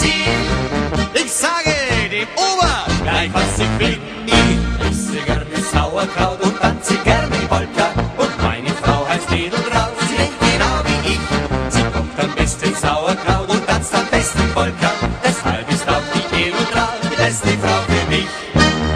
Ziel. Ich sage dem Ober gleich, was ich will. Ich esse gerne Sauerkraut und tanze gerne Polka. Und meine Frau heißt Edeltraut, sie denkt genau wie ich. Sie kocht am besten Sauerkraut und tanzt am besten Polka. Deshalb ist auch die Edeltraut die beste Frau für mich.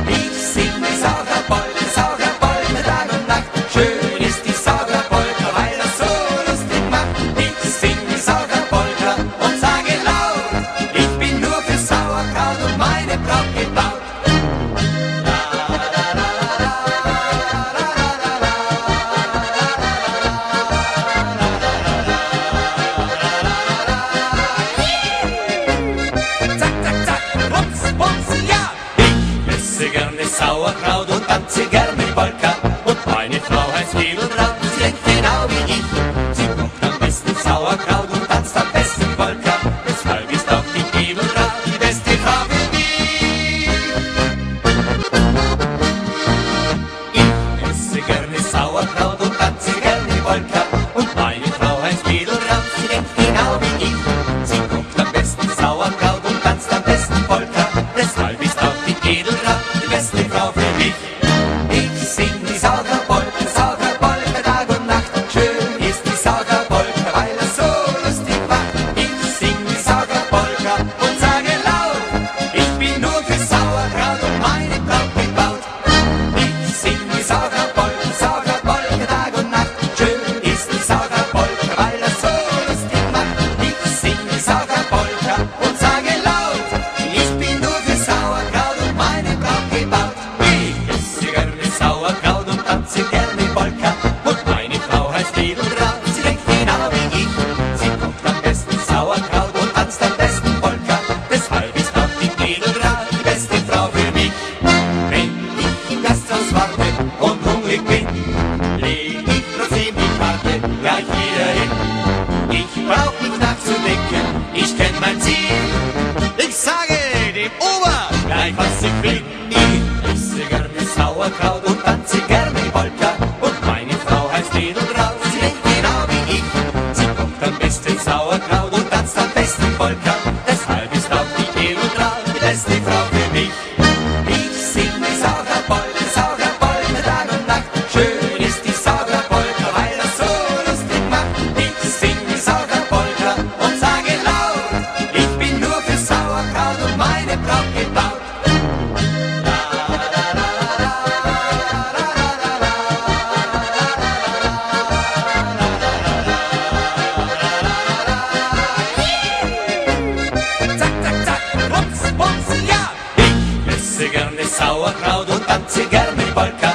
Ich singe Sauerpolka, Sauerpolka Tag und Nacht. Schön ist die Sauerpolka, weil das so lustig macht. Ich singe Sauerpolka und sage laut, ich bin nur für Sauerkraut und meine Braut gebaut. Gerne Sauerkraut und tanze gerne Polka. Und meine Frau heißt Edeltraut, sie denkt genau wie ich. Sie kocht am besten Sauerkraut und tanzt am besten Polka. Deshalb ist auch die Edeltraut die beste Frau für mich. Ich esse gerne Sauerkraut und tanze gerne Polka. Und meine Frau heißt Edeltraut, sie denkt genau wie ich. Sie kocht am besten Sauerkraut und tanzt am besten Polka. Deshalb ist auch die Edeltraut die beste Frau für mich. Ich sing die Sauerpolka, Sauerpolka Tag und Nacht. Schön ist die Sauerpolka, weil es so lustig macht. Ich sing die Sauerpolka und sage laut, ich bin nur für Sauerkraut und meine Braut gebaut. Ich sing die Sauerpolka, Sauerpolka Tag und Nacht. Schön ist die Sauerpolka, weil es so lustig macht. Ich sing die Sauerpolka und sage laut, ich bin nur für Sauerkraut und meine Braut gebaut. Ich esse gerne Sauerkraut und tanze gerne Polka. Und meine Frau heißt Edeltraut, sie denkt genau wie ich. Sie kocht am besten Sauerkraut und tanzt am besten Polka. Deshalb ist auch die Edeltraut die beste Frau für mich. Wenn ich im Gasthaus warte und hungrig bin, leg ich trotzdem die Karte gleich wieder hin. Ich brauch nicht nachzudenken, ich kenn mein Ziel. Ich sage dem Ober gleich, was ich will. Ich esse gerne Sauerkraut und tanze gerne Polka. Und meine Frau heißt Edeltraut, sie denkt genau wie ich. Sie kocht am besten Sauerkraut und tanzt am besten Polka. Deshalb ist auch die Edeltraut die beste Frau für mich. Ich singe Sauerpolka, Sauerpolka Tag und Nacht. Schön ist die Sauerpolka, weil das so lustig macht. Ich singe Sauerpolka und sage laut, ich bin nur für Sauerkraut und meine Braut gebaut. Ich esse gerne Sauerkraut und tanze gerne Polka.